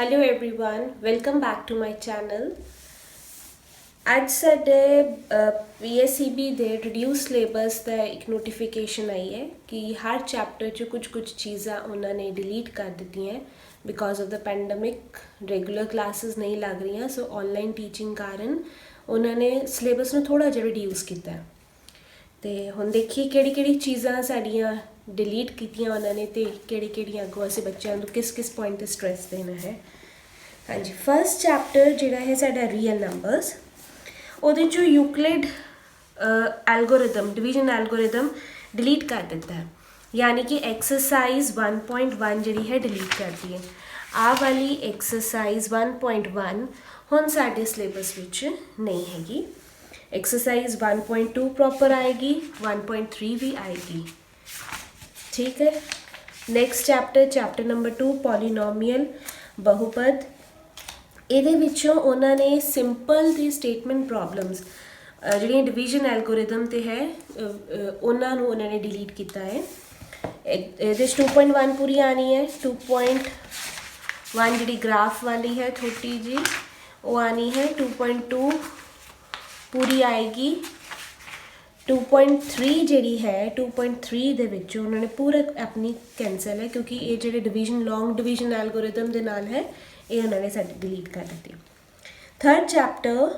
Hello everyone, welcome back to my channel. ਅੱਜ ਸਾਡੇ PSEB ਦੇ ਰਿਡਿਊਸ ਸਿਲੇਬਸ ਦਾ ਇੱਕ ਨੋਟੀਫਿਕੇਸ਼ਨ ਆਈ ਹੈ ਕਿ ਹਰ ਚੈਪਟਰ 'ਚ ਕੁਝ ਚੀਜ਼ਾਂ ਉਹਨਾਂ ਨੇ ਡਿਲੀਟ ਕਰ ਦਿੱਤੀਆਂ because of the pandemic regular classes ਨਹੀਂ ਲੱਗ ਰਹੀਆਂ ਸੋ ਆਨਲਾਈਨ ਟੀਚਿੰਗ ਕਾਰਨ ਉਹਨਾਂ ਨੇ ਸਿਲੇਬਸ ਨੂੰ ਥੋੜਾ ਜਿਹਾ ਰਿਡਿਊਸ ਕੀਤਾ ਤੇ ਹੁਣ ਦੇਖੀਏ ਕਿਹੜੀ ਚੀਜ਼ਾਂ ਸਾਡੀਆਂ ਡਿਲੀਟ ਕੀਤੀਆਂ ਉਹਨਾਂ ਨੇ ਤੇ ਕਿਹੜੀਆਂ ਅੱਗੋਂ ਅਸੀਂ ਬੱਚਿਆਂ ਨੂੰ ਕਿਸ ਪੁਆਇੰਟ ਤੇ ਸਟ੍ਰੈਸ ਦੇਣਾ ਹੈ। ਹਾਂਜੀ, ਫਸਟ ਚੈਪਟਰ ਜਿਹੜਾ ਹੈ ਸਾਡਾ ਰੀਅਲ ਨੰਬਰਸ, ਉਹਦੇ 'ਚੋਂ ਯੂਕਲਿਡ ਐਲਗੋਰਿਦਮ ਡਿਵੀਜ਼ਨ ਐਲਗੋਰਿਦਮ ਡਿਲੀਟ ਕਰ ਦਿੱਤਾ ਹੈ, ਯਾਨੀ ਕਿ ਐਕਸਰਸਾਈਜ਼ 1.1 ਜਿਹੜੀ ਹੈ ਡਿਲੀਟ ਕਰਦੀ ਹੈ। ਆਹ ਵਾਲੀ ਐਕਸਰਸਾਈਜ਼ 1.1 ਹੁਣ ਸਾਡੇ ਸਿਲੇਬਸ ਵਿੱਚ ਨਹੀਂ ਹੈਗੀ। एक्सरसाइज 1.2 प्रॉपर आएगी, 1.3 भी आएगी। ठीक है, नेक्स्ट चैप्टर नंबर 2 पॉलीनोमियल बहुपद। ਇਹਦੇ ਵਿੱਚੋਂ ਉਹਨਾਂ ਨੇ ਸਿੰਪਲ ਦੀ ਸਟੇਟਮੈਂਟ ਪ੍ਰੋਬਲਮਸ ਜਿਹੜੀਆਂ ਡਿਵੀਜ਼ਨ ਐਲਗੋਰਿਦਮ ਤੇ ਹੈ ਉਹਨਾਂ ਨੂੰ ਉਹਨਾਂ ਨੇ ਡਿਲੀਟ ਕੀਤਾ ਹੈ। ਇਹਦੇ 'ਚ 2.1 ਪੂਰੀ ਆਣੀ ਹੈ, 2.1 ਜਿਹੜੀ ਗ੍ਰਾਫ ਵਾਲੀ ਹੈ ਛੋਟੀ ਜੀ ਉਹ ਆਣੀ ਹੈ, 2.2 पूरी आएगी, 2.3 ਜਿਹੜੀ ਹੈ 2.3 ਦੇ ਵਿੱਚ ਉਹਨਾਂ ਨੇ ਪੂਰਾ ਆਪਣੀ ਕੈਂਸਲ ਹੈ ਕਿਉਂਕਿ ਇਹ ਜਿਹੜੇ ਡਿਵੀਜ਼ਨ ਲੌਂਗ ਡਿਵੀਜ਼ਨ ਐਲਗੋਰਿਦਮ ਦੇ ਨਾਲ ਹੈ ਇਹ ਉਹਨਾਂ ਨੇ ਸਾਡੀ ਡਿਲੀਟ ਕਰ ਦਿੱਤੀ। Third chapter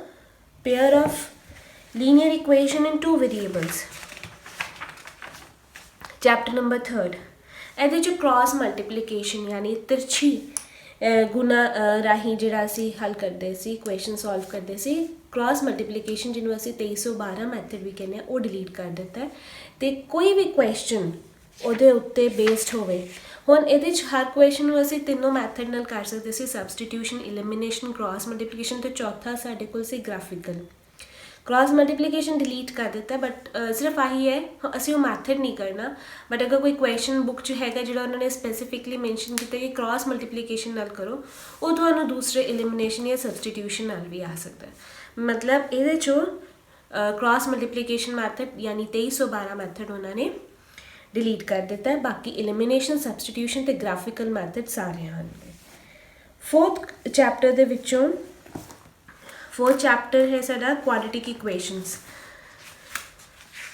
pair of linear equation in 2 variables, chapter number 3। ਇਹਦੇ 'ਚ ਕ੍ਰਾਸ ਮਲਟੀਪਲੀਕੇਸ਼ਨ ਯਾਨੀ ਤਿਰਛੀ ਗੁਣਾ ਰਾਹੀਂ ਜਿਹੜਾ ਅਸੀਂ ਹੱਲ ਕਰਦੇ ਸੀ, ਇਕੁਏਸ਼ਨ ਸੋਲਵ ਕਰਦੇ ਸੀ। ਕ੍ਰਾਸ ਮਲਟੀਪਲੀਕੇਸ਼ਨ ਜਿਹਨੂੰ ਅਸੀਂ 2312 ਮੈਥਡ ਵੀ ਕਹਿੰਦੇ ਹਾਂ ਉਹ ਡਿਲੀਟ ਕਰ ਦਿੱਤਾ ਹੈ ਅਤੇ ਕੋਈ ਵੀ ਕੁਐਸਚਨ ਉਹਦੇ ਉੱਤੇ ਬੇਸਡ ਹੋਵੇ। ਹੁਣ ਇਹਦੇ 'ਚ ਹਰ ਕੁਐਸਚਨ ਨੂੰ ਅਸੀਂ ਤਿੰਨੋਂ ਮੈਥਡ ਨਾਲ ਕਰ ਸਕਦੇ ਸੀ, ਸਬਸਟੀਟਿਊਸ਼ਨ, ਇਲੀਮੀਨੇਸ਼ਨ, ਕ੍ਰਾਸ ਮਲਟੀਪਲੀਕੇਸ਼ਨ ਅਤੇ ਚੌਥਾ ਸਾਡੇ ਕੋਲ ਸੀ ਗ੍ਰਾਫਿਕਲ। ਕ੍ਰਾਸ ਮਲਟੀਪਲੀਕੇਸ਼ਨ ਡਿਲੀਟ ਕਰ ਦਿੱਤਾ ਬਟ ਸਿਰਫ ਆਹੀ ਹੈ, ਅਸੀਂ ਉਹ ਮੈਥਡ ਨਹੀਂ ਕਰਨਾ। ਬਟ ਅਗਰ ਕੋਈ ਕੁਐਸਚਨ ਬੁੱਕ 'ਚ ਹੈਗਾ ਜਿਹੜਾ ਉਹਨਾਂ ਨੇ ਸਪੈਸੀਫਿਕਲੀ ਮੈਂਸ਼ਨ ਕੀਤਾ ਕਿ ਕ੍ਰਾਸ ਮਲਟੀਪਲੀਕੇਸ਼ਨ ਨਾਲ ਕਰੋ, ਉਹ ਤੁਹਾਨੂੰ ਦੂਸਰੇ ਇਲੀਮੀਨੇਸ਼ਨ ਜਾਂ ਸਬਸਟੀਟਿਊਸ਼ਨ ਨਾਲ ਵੀ ਆ ਸਕਦਾ। ਮਤਲਬ ਇਹਦੇ 'ਚੋਂ ਕ੍ਰਾਸ ਮਲਟੀਪਲੀਕੇਸ਼ਨ ਮੈਥਡ ਯਾਨੀ 2312 ਮੈਥਡ ਉਹਨਾਂ ਨੇ ਡਿਲੀਟ ਕਰ ਦਿੱਤਾ ਹੈ। ਬਾਕੀ ਇਲੀਮੀਨੇਸ਼ਨ, ਸਬਸਟੀਟਿਊਸ਼ਨ ਅਤੇ ਗ੍ਰਾਫਿਕਲ ਮੈਥਡ ਸਾਰੇ ਹਨ। ਫੋਰਥ ਚੈਪਟਰ ਦੇ ਵਿੱਚੋਂ फोर्थ चैप्टर है साडा quadratic equations.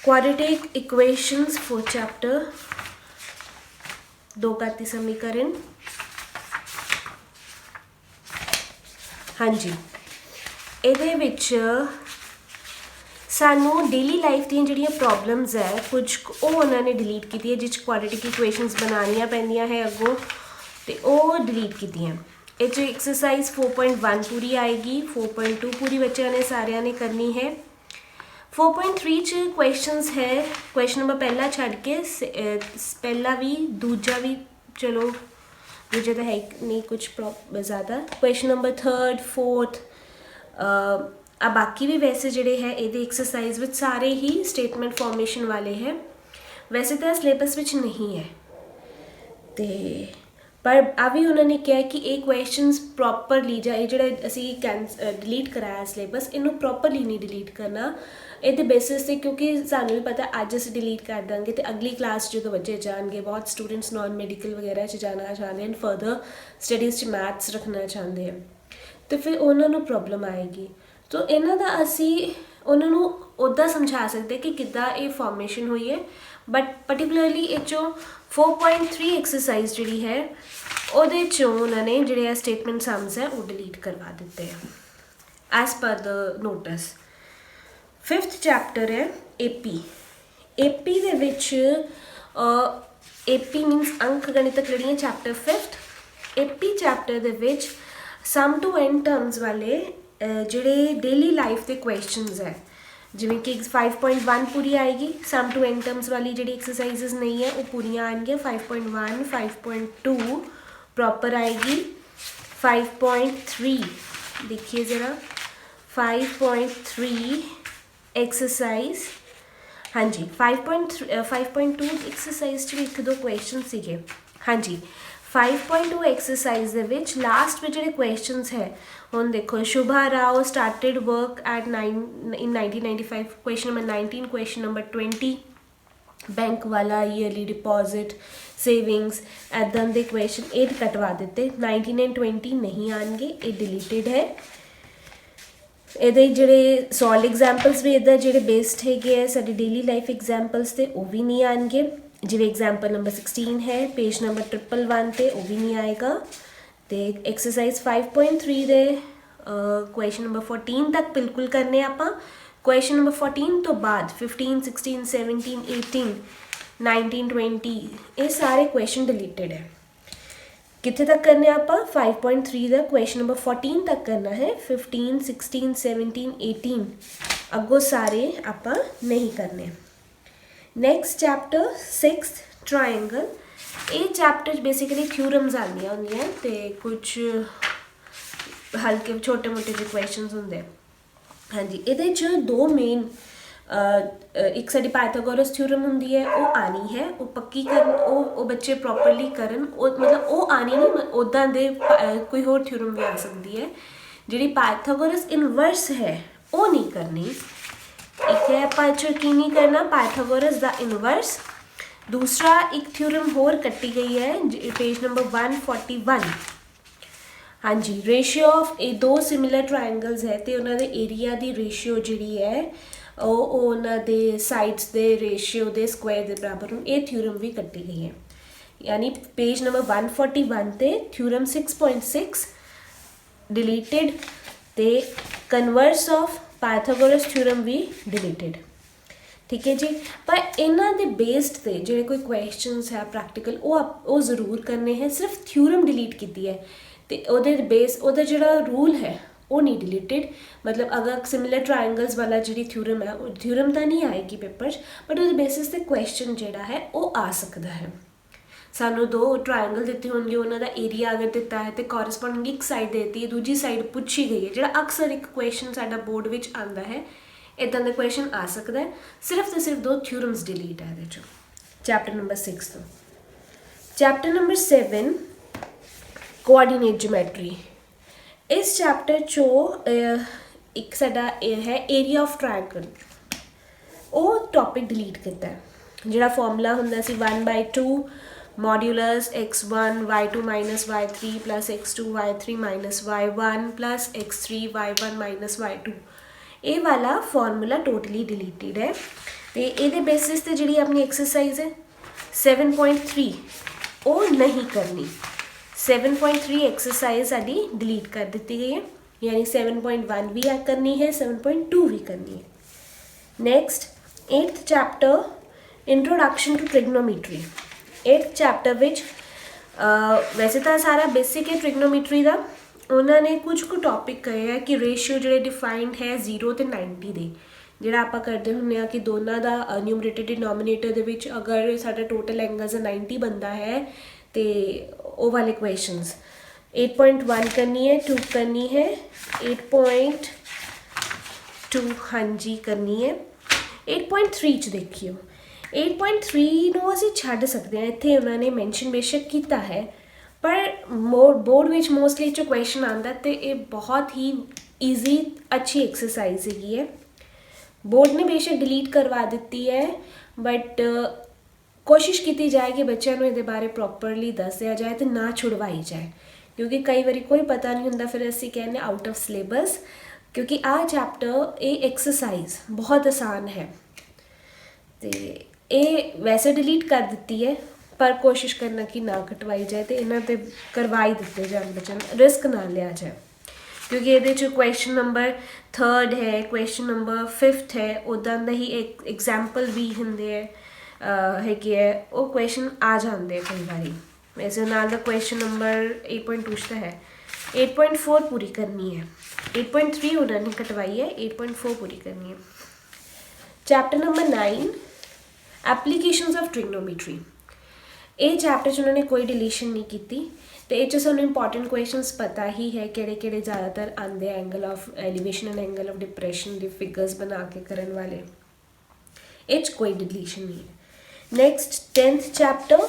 Quadratic equations fourth chapter, दो घाती समीकरण। हाँ जी, ਇਹਦੇ ਵਿੱਚ ਸਾਨੂੰ ਡੇਲੀ ਲਾਈਫ ਦੀਆਂ ਜਿਹੜੀਆਂ ਪ੍ਰੋਬਲਮਸ ਹੈ ਕੁਝ ਉਹ ਉਹਨਾਂ ਨੇ ਡਿਲੀਟ ਕੀਤੀ ਹੈ, ਜਿਸ ਕੁਆਡਰੇਟਿਕ ਇਕੁਏਸ਼ਨਸ ਬਣਾਉਣੀਆਂ ਪੈਂਦੀਆਂ ਹੈ ਅੱਗੋਂ ਅਤੇ ਉਹ ਡਿਲੀਟ ਕੀਤੀਆਂ। ਇਹ 'ਚ ਐਕਸਰਸਾਈਜ਼ 4.1 ਪੂਰੀ ਆਏਗੀ, 4.2 ਪੂਰੀ ਬੱਚਿਆਂ ਨੇ ਸਾਰਿਆਂ ਨੇ ਕਰਨੀ ਹੈ। 4.3 'ਚ ਕੁਐਸਚਨਸ ਹੈ, ਕੁਐਸਚਨ ਨੰਬਰ ਪਹਿਲਾ ਛੱਡ ਕੇ ਪਹਿਲਾ ਵੀ ਦੂਜਾ ਵੀ, ਚਲੋ ਦੂਜਾ ਤਾਂ ਹੈ ਨਹੀਂ ਕੁਛ ਜ਼ਿਆਦਾ। ਕੁਐਸਚਨ ਨੰਬਰ 3rd 4th ਆ ਬਾਕੀ ਵੀ ਵੈਸੇ ਜਿਹੜੇ ਹੈ ਇਹਦੇ ਐਕਸਰਸਾਈਜ਼ ਵਿੱਚ ਸਾਰੇ ਹੀ ਸਟੇਟਮੈਂਟ ਫਾਰਮੇਸ਼ਨ ਵਾਲੇ ਹੈ, ਵੈਸੇ ਤਾਂ ਸਿਲੇਬਸ ਵਿੱਚ ਨਹੀਂ ਹੈ ਅਤੇ ਪਰ ਆ ਵੀ ਉਹਨਾਂ ਨੇ ਕਿਹਾ ਕਿ ਇਹ ਕੁਐਸਚਨਸ ਪ੍ਰੋਪਰਲੀ ਜਾਂ ਇਹ ਜਿਹੜਾ ਅਸੀਂ ਡਿਲੀਟ ਕਰਾਇਆ ਸਿਲੇਬਸ ਇਹਨੂੰ ਪ੍ਰੋਪਰਲੀ ਨਹੀਂ ਡਿਲੀਟ ਕਰਨਾ ਇਹਦੇ ਬੇਸਿਸ 'ਤੇ, ਕਿਉਂਕਿ ਸਾਨੂੰ ਵੀ ਪਤਾ ਅੱਜ ਅਸੀਂ ਡਿਲੀਟ ਕਰ ਦਾਂਗੇ ਅਤੇ ਅਗਲੀ ਕਲਾਸ ਜਦੋਂ ਬੱਚੇ ਜਾਣਗੇ, ਬਹੁਤ ਸਟੂਡੈਂਟਸ ਨੋਨ ਮੈਡੀਕਲ ਵਗੈਰਾ 'ਚ ਜਾਣਾ ਚਾਹੁੰਦੇ ਹਨ, ਫਰਦਰ ਸਟੱਡੀਜ਼ 'ਚ ਮੈਥਸ ਰੱਖਣਾ ਚਾਹੁੰਦੇ ਹਨ ਅਤੇ ਫਿਰ ਉਹਨਾਂ ਨੂੰ ਪ੍ਰੋਬਲਮ ਆਏਗੀ। ਤੋ ਇਹਨਾਂ ਦਾ ਅਸੀਂ ਉਹਨਾਂ ਨੂੰ ਉੱਦਾਂ ਸਮਝਾ ਸਕਦੇ ਕਿ ਕਿੱਦਾਂ ਇਹ ਫਾਰਮੇਸ਼ਨ ਹੋਈ ਹੈ, ਬਟ ਪਰਟੀਕੂਲਰਲੀ ਇਹ 'ਚੋਂ 4.3 ਐਕਸਰਸਾਈਜ਼ ਜਿਹੜੀ ਹੈ ਉਹਦੇ 'ਚੋਂ ਉਹਨਾਂ ਨੇ ਜਿਹੜੇ ਆ ਸਟੇਟਮੈਂਟ ਸਮਸ ਹੈ ਉਹ ਡਿਲੀਟ ਕਰਵਾ ਦਿੱਤੇ ਆ ਐਜ਼ ਪਰ ਦ ਨੋਟਿਸ। 5th ਚੈਪਟਰ ਹੈ AP। AP ਦੇ ਵਿੱਚ AP ਮੀਨਸ ਅੰਕ ਗਣਿਤਕ ਜਿਹੜੀਆਂ ਚੈਪਟਰ 5th AP ਚੈਪਟਰ ਦੇ ਵਿੱਚ ਸਮ ਟੂ ਐਂਡ ਟਰਮਸ ਵਾਲੇ ਜਿਹੜੇ ਡੇਲੀ ਲਾਈਫ ਦੇ ਕੁਐਸਚਨਸ ਹੈ, ਜਿਵੇਂ ਕਿ 5.1 ਪੂਰੀ ਆਏਗੀ, ਸਮ ਟੂ ਐਂਡ ਟਰਮਸ ਵਾਲੀ ਜਿਹੜੀ ਐਕਸਰਸਾਈਜ਼ਸ ਨਹੀਂ ਹੈ ਉਹ ਪੂਰੀਆਂ ਆਉਣਗੀਆਂ। 5.1 5.2 प्रॉपर आएगी। 5.3 देखिए ज़रा, 5.3 एक्सरसाइज, हाँ जी 5.2 एक्सरसाइज च एक दो क्वेश्चन सीगे। हाँ जी 5.2 एक्सरसाइज दे विच लास्ट में जो क्वेश्चन है हुण देखो, Shubha Rao started work at 1995, question number 19, question number 20, bank वाला, ईयरली डिपॉजिट, सेविंग्स, ऐदां दे क्वेश्चन ये कटवा दिते। 19 एंड 20 नहीं आएंगे, ये डिलीटेड है। ਇਹਦੇ ਜਿਹੜੇ ਸੋਲਡ ਐਗਜ਼ਾਮਪਲਸ ਵੀ ਇੱਦਾਂ ਜਿਹੜੇ ਬੇਸਡ ਹੈਗੇ ਆ ਸਾਡੀ ਡੇਲੀ ਲਾਈਫ ਐਗਜ਼ਾਮਪਲਸ 'ਤੇ ਉਹ ਵੀ ਨਹੀਂ ਆਉਣਗੇ। ਜਿਵੇਂ ਐਗਜ਼ਾਮਪਲ ਨੰਬਰ 16 ਹੈ ਪੇਜ ਨੰਬਰ 111 'ਤੇ ਉਹ ਵੀ ਨਹੀਂ ਆਏਗਾ। ਅਤੇ ਐਕਸਰਸਾਈਜ਼ 5.3 ਦੇ ਕੁਐਸਚਨ ਨੰਬਰ 14 ਤੱਕ ਬਿਲਕੁਲ ਕਰਨੇ ਆਪਾਂ। ਕੁਐਸਚਨ ਨੰਬਰ 14 ਤੋਂ ਬਾਅਦ 15, 16, 17, 18, 19, 20 ਇਹ ਸਾਰੇ ਕੁਐਸਚਨ ਡਿਲੀਟਡ ਹੈ। कितने तक करने आप 5.3 का क्वेश्चन नंबर 14 तक करना है। 15, 16, 17, 18 अगो सारे आप नहीं करने। Next chapter 6 triangle. ये चैप्टर बेसिकली थ्योरम्स आनी होंगे तो कुछ हल्के छोटे मोटे जो क्वेश्चन होंगे। हाँ जी, ये दो मेन एक साड़ी पाइथागोरस थ्योरम होंगी है वो आनी है, वो पक्की कर वो बच्चे प्रॉपरली करन मतलब वो आनी नहीं उदा दे कोई होर थ्योरम भी आ सकती है। जी पाइथागोरस इनवर्स है वो नहीं करनी। एक है पाचर की नहीं करना पाइथागोरस द इनवर्स। दूसरा एक थ्योरम होर कट्टी गई है पेज नंबर 141। हाँ जी, रेशियो ऑफ दो सिमिलर ट्रायंगल्स है तो उन्होंने एरिया की रेशियो जी है उन्होंने साइड्स के रेशियो के स्क्वायर के बराबर हूँ ये थ्योरम भी कट्टी गई है। यानी पेज नंबर 141 ते थ्योरम 6.6 डिलीटेड ते कन्वर्स ऑफ पाइथागोरस थ्योरम भी डिलीटेड। ठीक है जी, पर इन्हां दे बेस्ड ते जिहड़े कोई क्वेश्चनस है प्रैक्टिकल वो जरूर करने हैं। सिर्फ थ्योरम डिलीट की है तो उहदे बेस उहदा जिहड़ा रूल है वो नहीं डिलीटेड। मतलब अगर सिमिलर ट्रायंगल्स वाला जी थ्योरम है वो थ्योरम तो नहीं आएगी पेपर बट उस बेसिस से क्वेश्चन जोड़ा है वो आ सकता है। सानू दो ट्रायंगल दिते होंगे उन्होंने एरिया अगर दिता है तो कॉरस्पॉन्डिंग एक साइड देती है दूजी साइड पूछी गई है जो अक्सर एक क्वेश्चन साडा बोर्ड में आता है इदां दा क्वेश्चन आ सकता है। सिर्फ तो सिर्फ दो थ्योरम्स डिलीट है ये चैप्टर नंबर 6 तो। Chapter number 7 coordinate geometry. इस चैप्टर चो एक साडा है एरिया ऑफ ट्रायंगल वो टॉपिक डिलीट किया है। जिहड़ा फॉर्मूला हुंदा सी 1/2 modulus x1 y2 minus y3 plus x2 y3 minus y1 plus x3 y1 minus y2 ये वाला फॉर्मूला टोटली डिलीटेड है। तो ये बेसिस ते जिहड़ी अपनी एक्सरसाइज है 7.3 वो नहीं करनी। 7.3 एक्सरसाइज साड़ी डिलीट कर दी गई है यानी 7.1 भी करनी है 7.2 भी करनी है। Next 8th chapter introduction to trigonometry. 8th chapter विच वैसे तो सारा बेसिक है ट्रिग्नोमेट्री का। उन्होंने कुछ को टॉपिक कहे है कि रेशियो जो डिफाइंड है 0 तो 90 दे ਜਿਹੜਾ ਆਪਾਂ ਕਰਦੇ ਹੁੰਦੇ ਆ कि दोनों का न्यूमरेटर डिनोमिनेटर ਦੇ ਵਿੱਚ अगर साडा टोटल एंगल्स 90 बनता है तो वो वाले क्वेश्चंस 8.1 करनी है 2 करनी है 8.2 हाँ जी करनी है। 8.3 च देखियो 8.3 ਨੂੰ ਅਸੀਂ ਛੱਡ ਸਕਦੇ ਹਾਂ। ਇੱਥੇ ਉਹਨਾਂ ਨੇ ਮੈਂਸ਼ਨ ਬੇਸ਼ੱਕ ਕੀਤਾ है पर बोर्ड में मोस्टली जो क्वेश्चन आता है तो ये बहुत ही ईजी अच्छी एक्सरसाइज है। बोर्ड ने बेशक डिलीट करवा दी है बट कोशिश की जाए कि बच्चों को ये बारे प्रॉपरली दसिया जाए तो ना छुड़वाई जाए क्योंकि कई बार कोई पता नहीं होंगे फिर असी कहने आउट ऑफ सिलेबस। क्योंकि आ चैप्टर ये एक्सरसाइज बहुत आसान है तो ये वैसे डिलीट कर दी है पर कोशिश करना कि ना कटवाई जाए तो इन्हों पर करवाई दिते जाए बच्चों रिस्क ना लिया जाए क्योंकि ये क्वेश्चन नंबर 3rd है क्वेश्चन नंबर 5th है उदा ही एक एग्जाम्पल भी होंगे है कि वो क्वेश्चन आ जाते हैं कई बार। वैसे नाल क्वेश्चन नंबर 8.2 तो है 8.4 पूरी करनी है 8.3 उन्होंने कटवाई है 8.4 पूरी करनी है। Chapter number 9 applications of trigonometry. ये चैप्टर उन्होंने कोई डिलीशन नहीं की तो ये सूँ इंपॉर्टेंट क्वेश्चंस पता ही है कि ज़्यादातर आते angle of elevation and angle of depression के फिगर्स बना के करने वाले ये कोई डिलीशन नहीं है। Next 10th chapter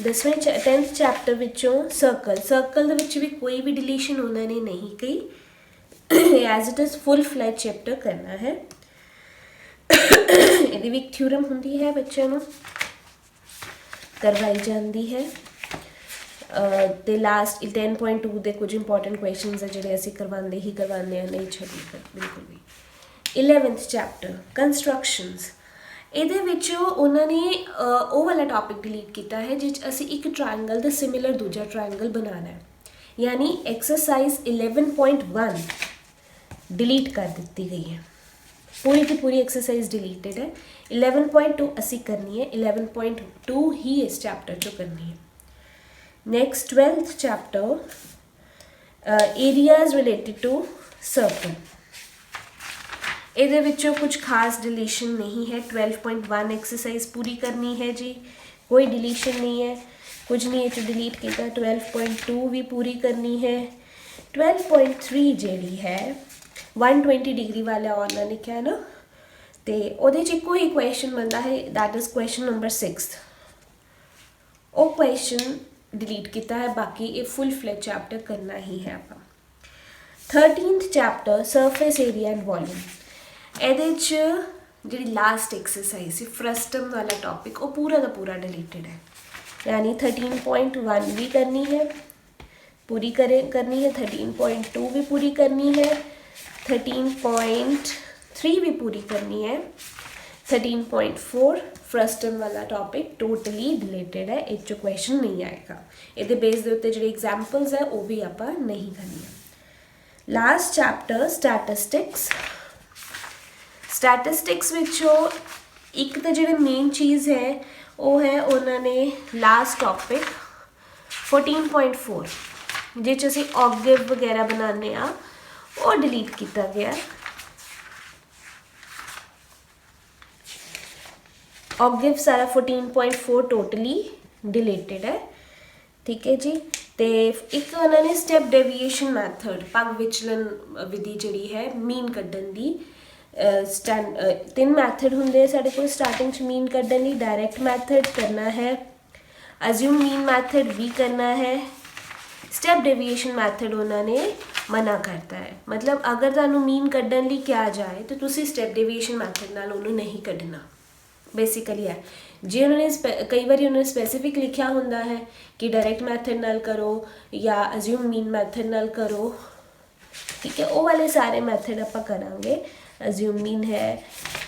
10th chapter विचों सर्कल भी कोई भी डिलीशन उन्होंने नहीं की as it is full fledged chapter करना है। ਇਹਦੀ ਵੀ ਇੱਕ ਥਿਊਰਮ ਹੁੰਦੀ ਹੈ, ਬੱਚਿਆਂ ਨੂੰ ਕਰਵਾਈ ਜਾਂਦੀ ਹੈ। ਤੇ ਲਾਸਟ 10.2 ਦੇ ਕੁਝ ਇੰਪੋਰਟੈਂਟ ਕੁਐਸਚਨਸ ਹੈ ਜਿਹੜੇ ਅਸੀਂ ਕਰਵਾਉਂਦੇ ਹਾਂ, ਨਹੀਂ ਛੱਡੀ ਬਿਲਕੁਲ ਵੀ। 11th ਚੈਪਟਰ ਕੰਸਟਰਕਸ਼ਨਸ, ਇਹਦੇ ਵਿੱਚ ਉਹਨਾਂ ਨੇ ਉਹ ਵਾਲਾ ਟੌਪਿਕ ਡਿਲੀਟ ਕੀਤਾ ਹੈ ਜਿਸ 'ਚ ਅਸੀਂ ਇੱਕ ਟਰਾਇੰਗਲ ਦੇ ਸਿਮਿਲਰ ਦੂਜਾ ਟਰਾਇੰਗਲ ਬਣਾਉਣਾ ਹੈ, ਯਾਨੀ ਐਕਸਰਸਾਈਜ਼ 11.1 ਡਿਲੀਟ ਕਰ ਦਿੱਤੀ ਗਈ ਹੈ। पूरी की पूरी एक्सरसाइज डिलीटेड है। 11.2 ਅਸੀਂ करनी है, 11.2 ही इस चैप्टर चो करनी है। Next 12th chapter areas related to circle, ਇਹਦੇ ਵਿੱਚੋਂ कुछ खास डिलीशन नहीं है। 12.1 एक्सरसाइज पूरी करनी है जी, कोई डिलीशन नहीं है, कुछ नहीं है डिलीट किया। 12.2 भी पूरी करनी है। 12.3 ਜਿਹੜੀ है 120 डिग्री वाला ऑनर लिखा है ना, तो वो इको ही क्वेश्चन बनता है, दैट इज़ क्वेश्चन नंबर 6। वो क्वेश्चन डिलीट किया है, बाकी ये फुल फ्लैज चैप्टर करना ही है आप। 13th chapter surface area and volume, ये जी लास्ट एक्सरसाइज फ्रस्टम वाला टॉपिक वो पूरा का पूरा डिलीटेड है, यानी 13.1 भी करनी है, पूरी करनी है। 13.2 भी पूरी करनी है। 13.3 भी पूरी करनी है। 13.4 फ्रस्टम वाला टॉपिक टोटली डिलीटेड है, एक जो क्वेश्चन नहीं आएगा। ये बेस के उत्ते जो एग्जाम्पल्स है वो भी आप नहीं करनी है। लास्ट चैप्टर स्टैटिस्टिक्स, स्टैटिस्टिक्स विचों एक तो जो मेन चीज़ है वो है उन्होंने लास्ट टॉपिक 14.4 जिस असी ऑब्जेक्ट वगैरह बनाने आ वो डिलीट किया गया। ऑब्जेक्ट सारा 14.4 टोटली डिलीटेड है, ठीक है जी। तो एक उन्होंने स्टैप डेविएशन मैथड पग विचलन विधि जी है मीन कड्ढन दी, 3 मैथड होंगे साढ़े को स्टार्टिंग मीन कड्ढन दी। डायरैक्ट मैथड करना है, अज्यूम मीन मैथड भी करना है, स्टैप डेविएशन मैथड उन्होंने मना करता है। मतलब अगर तुहानू मीन कड्ढन लई क्या जाए तो तुसी स्टैप डेविएशन मैथड नाल उन्होंने नहीं कड्ढना, बेसिकली है। जे उन्होंने कई बार उन्होंने स्पैसीफिक लिखा होंदा है कि डायरैक्ट मैथड नाल करो या अज्यूम मीन मैथड नाल करो, ठीक है, वो वाले सारे मैथड आप करांगे। अज्यूम मीन है,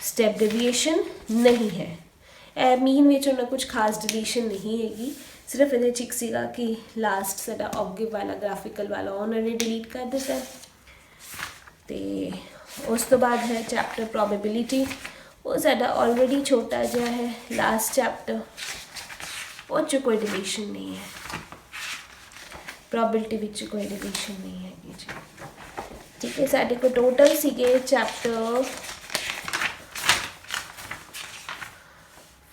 स्टैप डेविएशन नहीं है। मीन विच उन्हें कुछ खास डिलीशन नहीं हैगी, सिर्फ ये एक सीगा कि लास्ट साडा ऑब्जेक्ट वाला ग्राफिकल वाला उन्होंने डिलीट कर दिता। तो उस तो बाद है चैप्टर प्रोबेबिलिटी, वो साडा ऑलरेडी छोटा जहा है लास्ट चैप्टर, वो च कोई डिलीशन नहीं है। प्रोबेबिलिटी विच कोई डिलीशन नहीं है जी, ठीक है। साडे को टोटल सीगे चैप्टर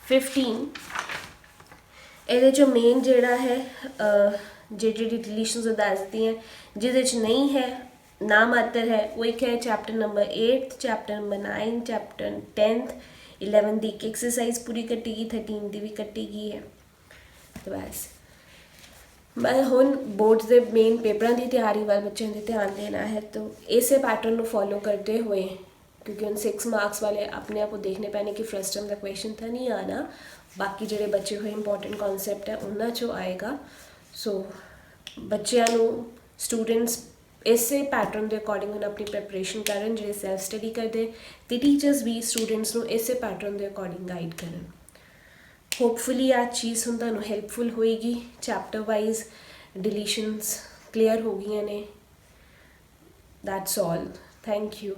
15। ये जो मेन जोड़ा है जी डिलीशन दसती हैं जिस नहीं है ना मात्र है, वो एक है chapter number 8, chapter number 9, chapter 10th 11 की एक एक्सरसाइज पूरी कट्टी, 13 की भी कट्टी गई है। तो बस मैं हुण बोर्ड्स के मेन पेपरों की तैयारी वाल बच्चों ने ध्यान देना है, तो इस पैटर्न को फॉलो करते हुए, क्योंकि उन 6 मार्क्स वाले अपने आप को देखने पैने कि फ्रस्टम का क्वेश्चन तो नहीं आना, बाकी जोड़े बचे हुए इंपॉर्टेंट कॉन्सैप्ट है उन्होंने चो आएगा। सो बच्चों स्टूडेंट्स इस पैटर्न के अकॉर्डिंग उन्हें अपनी प्रैपरेशन करन, जो सैल्फ स्टडी करते, तो टीचर्स भी स्टूडेंट्स को इस पैटर्न के अकॉर्डिंग गाइड करन। होपफुली आ चीज़ हम तुहानू हैल्पफुल होएगी। चैप्टर वाइज डिलीशंस क्लीयर हो गई ने। That's all, thank you.